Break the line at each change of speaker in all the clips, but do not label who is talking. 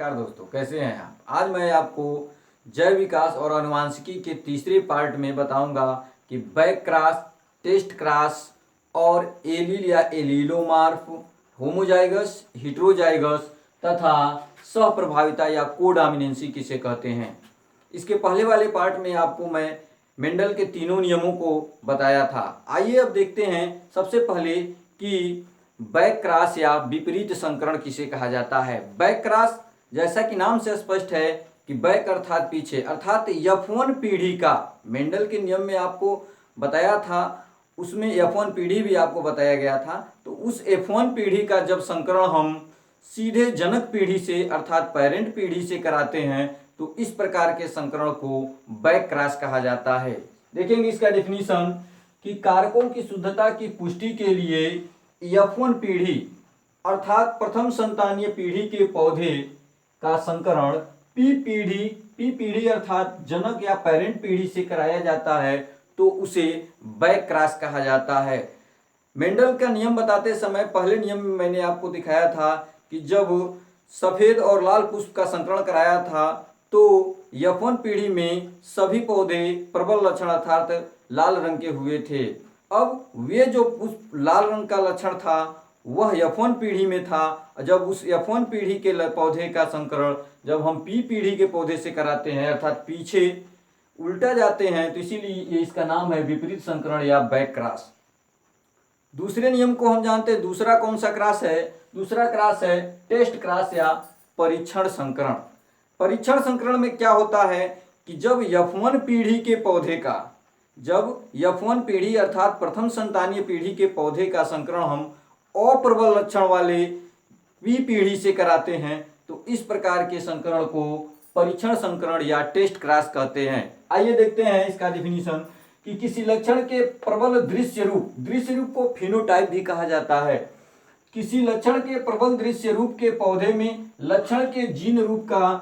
नमस्कार दोस्तों, कैसे हैं आप। आज मैं आपको जैव विकास और आनुवंशिकी के तीसरे पार्ट में बताऊंगा कि बैक क्रॉस, टेस्ट क्रॉस और एलील या एलीलोमार्फ, होमोजाइगस, हेटेरोजाइगस तथा सहप्रभाविता या कोडॉमिनेंसी किसे कहते हैं। इसके पहले वाले पार्ट में आपको मैं मेंडल के तीनों नियमों को बताया था। आइए अब देखते हैं सबसे पहले कि बैक क्रॉस या विपरीत संकरण किसे कहा जाता है। बैक क्रॉस जैसा कि नाम से स्पष्ट है कि बैक अर्थात पीछे, अर्थात F1 पीढ़ी का, मेंडल के नियम में आपको बताया था, उसमें F1 पीढ़ी भी आपको बताया गया था। तो उस F1 पीढ़ी का जब संकरण हम सीधे जनक पीढ़ी से अर्थात पेरेंट पीढ़ी से कराते हैं तो इस प्रकार के संकरण को बैक क्रॉस कहा जाता है। देखेंगे इसका डेफिनेशन कि कारकों की शुद्धता की पुष्टि के लिए F1 पीढ़ी अर्थात प्रथम संतानीय पीढ़ी के पौधे का संकरण पी पीढ़ी अर्थात जनक या पेरेंट पीढ़ी से कराया जाता है तो उसे बैक क्रॉस कहा जाता है। मेंडल का नियम बताते समय पहले नियम में मैंने आपको दिखाया था कि जब सफेद और लाल पुष्प का संकरण कराया था तो F1 पीढ़ी में सभी पौधे प्रबल लक्षण अर्थात लाल रंग के हुए थे। अब वे जो पुष्प लाल रंग का लक्षण था वह F1 पीढ़ी में था। जब उस F1 पीढ़ी के पौधे का संकरण जब हम P पीढ़ी के पौधे से कराते हैं अर्थात पीछे उल्टा जाते हैं तो इसीलिए इसका नाम है विपरीत संकरण या बैक क्रॉस। दूसरे नियम को हम जानते हैं। दूसरा कौन सा क्रॉस है? दूसरा क्रॉस है टेस्ट क्रॉस या परीक्षण संकरण। परीक्षण संकरण में क्या होता है कि जब F1 पीढ़ी के पौधे का, जब F1 पीढ़ी अर्थात प्रथम संतानीय पीढ़ी के पौधे का संकरण हम अप्रबल लक्षण वाले P पीढ़ी से कराते हैं तो इस प्रकार के संकरण को परीक्षण संकरण या टेस्ट क्रॉस कहते हैं। आइए देखते हैं इसका डेफिनेशन कि किसी लक्षण के प्रबल दृश्य रूप को फिनोटाइप भी कहा जाता है। किसी लक्षण के प्रबल दृश्य रूप के पौधे में लक्षण के जीन रूप का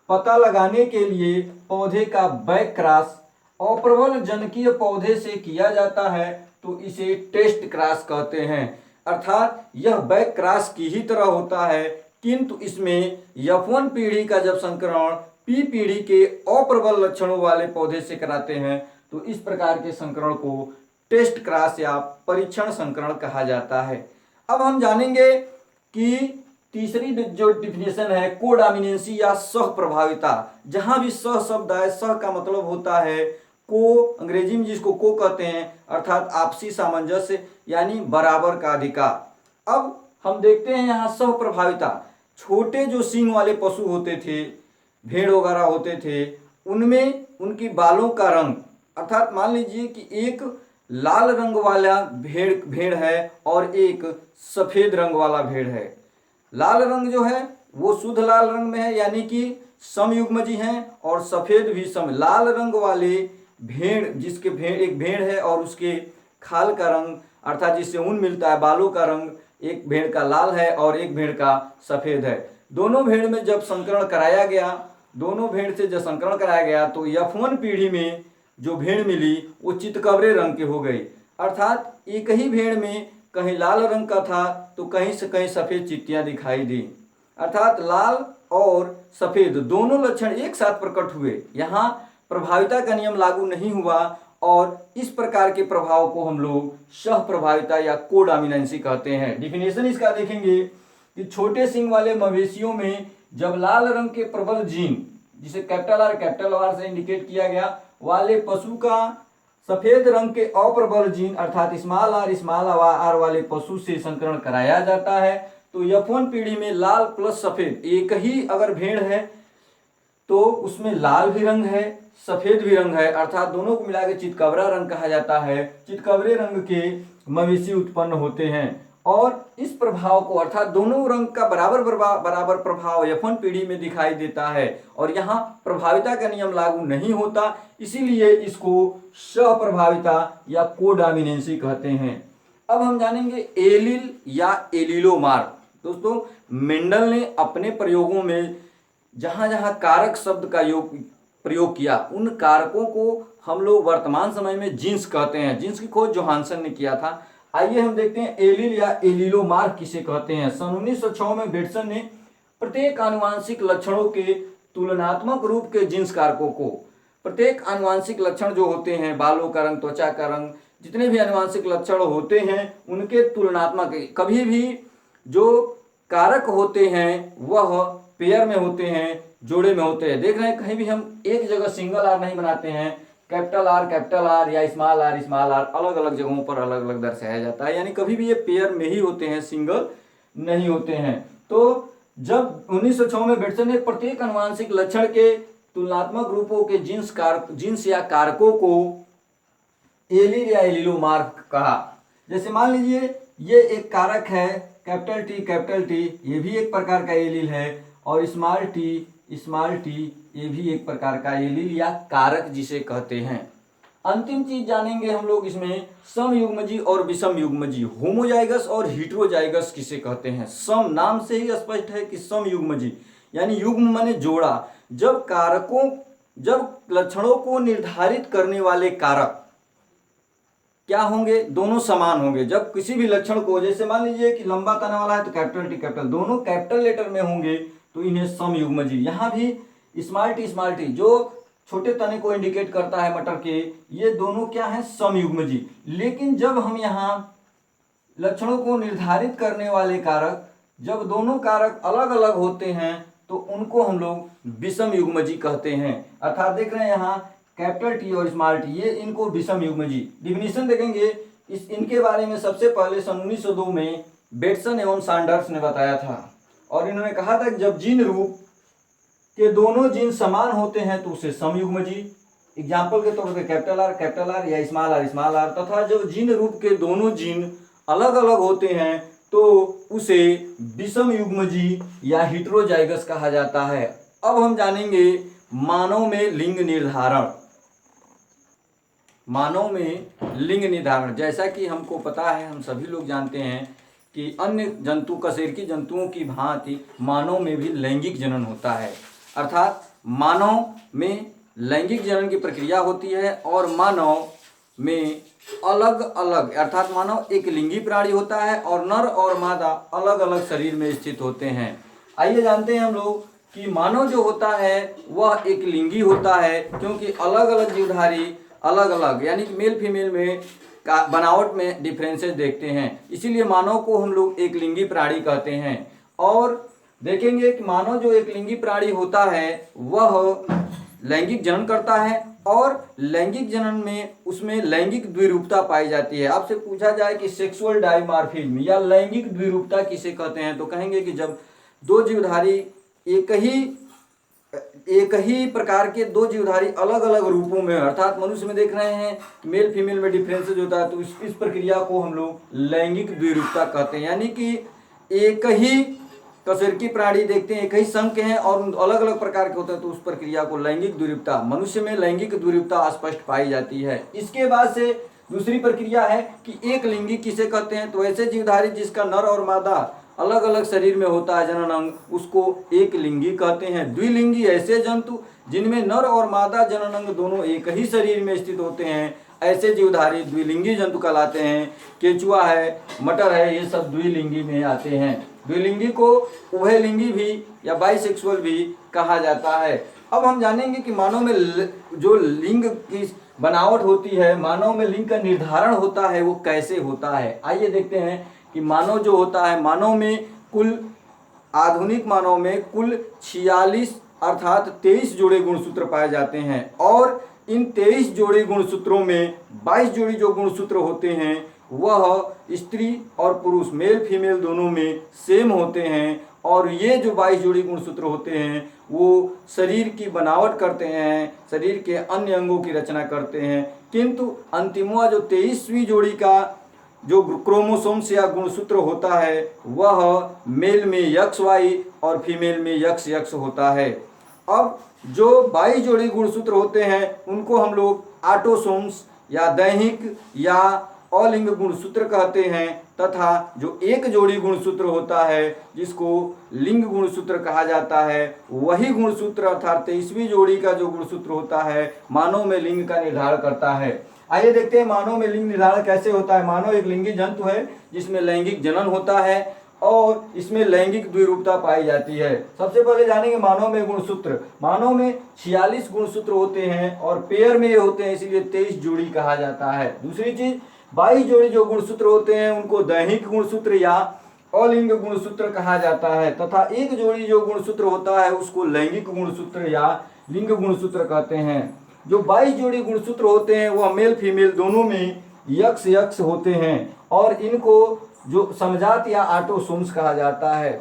पता लगाने के लिए पौधे का बैक क्रॉस अप्रबल जनकीय पौधे से किया जाता है तो इसे टेस्ट क्रॉस कहते हैं। अर्थात यह बैक क्रॉस की ही तरह होता है किंतु इसमें F1 पीढ़ी का जब संकरण P पीढ़ी के अप्रबल लक्षणों वाले पौधे से कराते हैं तो इस प्रकार के संकरण को टेस्ट क्रॉस या परीक्षण संकरण कहा जाता है। अब हम जानेंगे कि तीसरी जो डिफिनेशन है कोडॉमिनेंसी या सह प्रभाविता। जहां भी सह शब्द है, सह का मतलब होता है को, अंग्रेजी में जिसको को कहते हैं अर्थात आपसी सामंजस्य यानी बराबर का अधिकार। अब हम देखते हैं यहाँ सह प्रभाविता। छोटे जो सींग वाले पशु होते थे, भेड़ वगैरह होते थे, उनमें उनकी बालों का रंग अर्थात मान लीजिए कि एक लाल रंग वाला भेड़ है और एक सफेद रंग वाला भेड़ है। लाल रंग जो है वो शुद्ध लाल रंग में है यानी कि समयुग्मजी हैं और सफेद भी सम। लाल रंग वाले भेड़ जिसके एक भेड़ है और उसके खाल का रंग अर्थात जिससे ऊन मिलता है, बालों का रंग एक भेड़ का लाल है और एक भेड़ का सफेद है। दोनों भेड़ में जब संकरण कराया गया, दोनों भेड़ से जब संकरण कराया गया तो F1 पीढ़ी में जो भेड़ मिली वो चितकबरे रंग की हो गई। अर्थात एक ही भेड़ में कहीं लाल रंग का था तो कहीं से कहीं सफेद चित्तियां दिखाई दी। अर्थात लाल और सफेद दोनों लक्षण एक साथ प्रकट हुए। यहाँ प्रभाविता का नियम लागू नहीं हुआ और इस प्रकार के प्रभाव को हम लोग सह प्रभाविता या कोडॉमिनेंसी कहते हैं। डिफिनेशन इसका देखेंगे कि छोटे सींग वाले मवेशियों में जब लाल रंग के प्रबल जीन, जिसे कैपिटल आर से इंडिकेट किया गया, वाले पशु का सफेद रंग के अप्रबल जीन अर्थात स्मॉल आर वाले पशु से संकरण कराया जाता है तो F1 पीढ़ी में लाल प्लस सफेद, एक ही अगर भेड़ है तो उसमें लाल भी रंग है सफेद भी रंग है अर्थात दोनों को मिलाकर चितकबरा रंग कहा जाता है। चितकबरे रंग के मवेशी उत्पन्न होते हैं और इस प्रभाव को अर्थात दोनों रंग का बराबर प्रभाव F1 पीढ़ी में दिखाई देता है और यहाँ प्रभाविता का नियम लागू नहीं होता, इसीलिए इसको सह प्रभाविता या कोडॉमिनेंसी कहते हैं। अब हम जानेंगे एलील या एलीलोमार्फ। दोस्तों, मेंडल ने अपने प्रयोगों में जहाँ जहाँ कारक शब्द का प्रयोग किया उन कारकों को हम लोग वर्तमान समय में जीन्स कहते हैं। जीन्स की खोज जोहानसन ने किया था। आइए हम देखते हैं एलील या एलीलोमार्फ किसे कहते हैं। सन 1906 में बेटसन ने प्रत्येक आनुवांशिक लक्षणों के तुलनात्मक रूप के जींस कारकों को, प्रत्येक आनुवांशिक लक्षण जो होते हैं, बालों का रंग, त्वचा का रंग, जितने भी आनुवांशिक लक्षण होते हैं उनके तुलनात्मक, कभी भी जो कारक होते हैं वह पेयर में होते हैं, जोड़े में होते हैं। देख रहे हैं कहीं भी हम एक जगह सिंगल आर नहीं बनाते हैं, कैपिटल आर या स्मॉल आर अलग अलग जगहों पर अलग अलग दर्शाया जाता है, यानी कभी भी ये पेयर में ही होते हैं, सिंगल नहीं होते हैं। तो जब 1906 में बेटसन ने प्रत्येक आनुवांशिक लक्षण के तुलनात्मक रूपों के जीन्स या कारकों को एलील या एलीलोमार्फ कहा। जैसे मान लीजिए ये एक कारक है कैपिटल टी, ये भी एक प्रकार का एलील है, और स्मॉल टी ये भी एक प्रकार का एलील या कारक जिसे कहते हैं। अंतिम चीज जानेंगे हम लोग इसमें, समयुग्मजी और विषम युग्मजी, होमोजाइगस और हेटेरोजाइगस किसे कहते हैं। सम नाम से ही स्पष्ट है कि समयुग्मजी यानी युग्म माने जोड़ा, जब लक्षणों को निर्धारित करने वाले कारक क्या होंगे, दोनों समान होंगे। जब किसी भी लक्षण को, जैसे मान लीजिए कि लंबा तना वाला है तो कैपिटल टी, दोनों कैपिटल लेटर में होंगे तो इन्हें समयुग्मजी। यहाँ भी स्मॉल टी जो छोटे तने को इंडिकेट करता है मटर के, ये दोनों क्या है, समयुग्मजी। लेकिन जब हम यहाँ लक्षणों को निर्धारित करने वाले कारक, जब दोनों कारक अलग अलग होते हैं तो उनको हम लोग विषम युग्मजी कहते हैं। अर्थात देख रहे हैं यहाँ कैपिटल टी और स्मॉल टी, ये इनको विषम युग्मजी। डिफिनीशन देखेंगे इनके बारे में सबसे पहले सन 1902 में बेटसन एवं सैंडर्स ने बताया था, और इन्होंने कहा था कि जब जीन रूप के दोनों जीन समान होते हैं तो उसे समयुग्मजी, एग्जाम्पल के तौर पे कैपिटल आर या स्मॉल आर, तथा जब जीन रूप के दोनों जीन अलग अलग होते हैं तो उसे विषम युग्मजी या हेटेरोजाइगस कहा जाता है। अब हम जानेंगे मानव में लिंग निर्धारण। मानव में लिंग निर्धारण, जैसा कि हमको पता है, हम सभी लोग जानते हैं कि अन्य जंतु, कशेरुकी जंतुओं की भांति मानव में भी लैंगिक जनन होता है। अर्थात मानव में लैंगिक जनन की प्रक्रिया होती है, और मानव में अलग अलग, अर्थात मानव एक लिंगी प्राणी होता है और नर और मादा अलग अलग शरीर में स्थित होते हैं। आइए जानते हैं हम लोग कि मानव जो होता है वह एक लिंगी होता है, क्योंकि अलग अलग जीवधारी अलग अलग, यानी कि मेल फीमेल में बनावट में डिफरेंसेस देखते हैं, इसीलिए मानव को हम लोग एक लिंगी प्राणी कहते हैं। और देखेंगे कि मानव जो एक लिंगी प्राणी होता है वह लैंगिक जनन करता है, और लैंगिक जनन में उसमें लैंगिक द्विरूपता पाई जाती है। आपसे पूछा जाए कि सेक्सुअल डायमॉर्फिज्म या लैंगिक द्विरूपता किसे कहते हैं, तो कहेंगे कि जब दो जीवधारी एक ही प्रकार के दो जीवधारी अलग अलग रूपों में, अर्थात मनुष्य में देख रहे हैं मेल फीमेल में डिफरेंसेस होता है, तो इस प्रक्रिया को हम लोग लैंगिक द्विरूपता कहते हैं। यानी कि एक ही कशेरुकी प्राणी देखते हैं, एक ही संघ के हैं और अलग अलग प्रकार के होते हैं, तो उस प्रक्रिया को लैंगिक द्विरूपता, मनुष्य में लैंगिक द्विरूपता स्पष्ट पाई जाती है। इसके बाद से दूसरी प्रक्रिया है कि एक लिंगी किसे कहते हैं, तो ऐसे जीवधारी जिसका नर और मादा अलग अलग शरीर में होता है जनन अंग, उसको एक लिंगी कहते हैं। द्विलिंगी ऐसे जंतु जिनमें नर और मादा जनन अंग दोनों एक ही शरीर में स्थित होते हैं, ऐसे जीवधारी द्विलिंगी जंतु कहलाते हैं। केचुआ है, मटर है, ये सब द्विलिंगी में आते हैं। द्विलिंगी को उभयलिंगी भी या बाइसेक्सुअल भी कहा जाता है। अब हम जानेंगे कि मानव में जो लिंग की बनावट होती है, मानव में लिंग का निर्धारण होता है, वो कैसे होता है। आइए देखते हैं कि मानव जो होता है, मानव में कुल, आधुनिक मानव में कुल 46 अर्थात 23 जोड़े गुणसूत्र पाए जाते हैं, और इन 23 जोड़ी गुणसूत्रों में 22 जोड़ी जो गुणसूत्र होते हैं वह स्त्री और पुरुष, मेल फीमेल दोनों में सेम होते हैं, और ये जो 22 जोड़ी गुणसूत्र होते हैं वो शरीर की बनावट करते हैं, शरीर के अन्य अंगों की रचना करते हैं। किंतु अंतिमवा जो 23वीं जोड़ी का जो क्रोमोसोम्स या गुणसूत्र होता है वह मेल में XY और फीमेल में XX होता है। अब जो 22 जोड़ी गुणसूत्र होते हैं उनको हम लोग ऑटोसोम्स या दैहिक या अलिंग गुणसूत्र कहते हैं, तथा जो एक जोड़ी गुणसूत्र होता है जिसको लिंग गुणसूत्र कहा जाता है, वही गुणसूत्र अर्थात 23वीं जोड़ी का जो गुणसूत्र होता है मानव में लिंग का निर्धारण करता है। आइए देखते हैं मानव में लिंग निर्धारण कैसे होता है। मानव एक लिंगी जंतु है जिसमें लैंगिक जनन होता है, और इसमें लैंगिक द्विरूपता पाई जाती है। सबसे पहले जानेंगे मानव में गुणसूत्र। मानव में 46 गुणसूत्र होते हैं और पेयर में ये होते हैं, इसीलिए 23 जोड़ी कहा जाता है। दूसरी चीज, 22 जोड़ी जो गुणसूत्र होते हैं उनको दैहिक गुणसूत्र या अलिंग गुणसूत्र कहा जाता है, तथा एक जोड़ी जो गुणसूत्र होता है उसको लैंगिक गुणसूत्र या लिंग गुणसूत्र कहते हैं। जो 22 जोड़ी गुणसूत्र होते हैं वह मेल फीमेल दोनों में यक्स यक्स होते हैं और इनको जो समजात या ऑटोसोम्स कहा जाता है।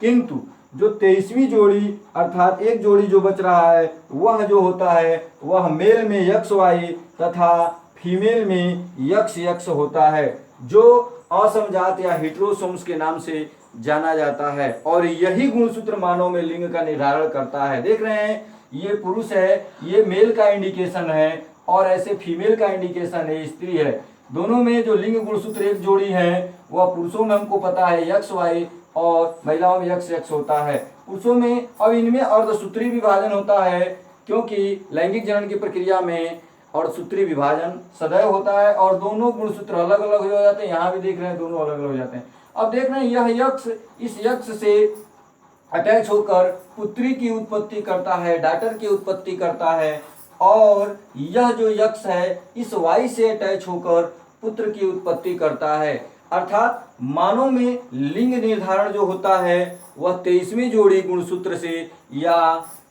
किंतु जो 23वीं जोड़ी अर्थात एक जोड़ी जो बच रहा है वह जो होता है वह मेल में यक्स वाई तथा फीमेल में यक्स यक्स होता है, जो असमजात या हेटेरोसोम्स के नाम से जाना जाता है। और यही गुणसूत्र मानव में लिंग का निर्धारण करता है। देख रहे हैं, ये पुरुष है, ये मेल का इंडिकेशन है और ऐसे फीमेल का इंडिकेशन है, स्त्री है। दोनों में जो लिंग गुणसूत्र एक जोड़ी है वह पुरुषों में हमको पता है यक्स वाई और महिलाओं में यक्स यक्स होता है। पुरुषों में अब इनमें अर्धसूत्री विभाजन होता है, क्योंकि लैंगिक जनन की प्रक्रिया में अर्धसूत्री विभाजन सदैव होता है और दोनों गुणसूत्र अलग अलग हो जाते हैं। यहाँ भी देख रहे हैं दोनों अलग अलग हो जाते हैं। अब देख रहे हैं यह यक्स इस यक्स से अटैच होकर पुत्री की उत्पत्ति करता है, डॉटर की उत्पत्ति करता है, और यह जो यक्स है इस वाई से अटैच होकर पुत्र की उत्पत्ति करता है। अर्थात मानव में लिंग निर्धारण जो होता है वह 23वीं जोड़ी गुणसूत्र से या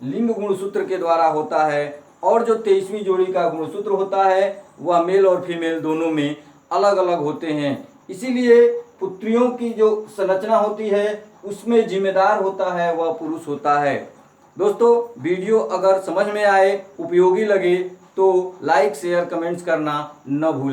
लिंग गुणसूत्र के द्वारा होता है, और जो 23वीं जोड़ी का गुणसूत्र होता है वह मेल और फीमेल दोनों में अलग अलग होते हैं। इसीलिए पुत्रियों की जो संरचना होती है उसमें जिम्मेदार होता है वह पुरुष होता है। दोस्तों, वीडियो अगर समझ में आए, उपयोगी लगे तो लाइक शेयर कमेंट्स करना न भूलें।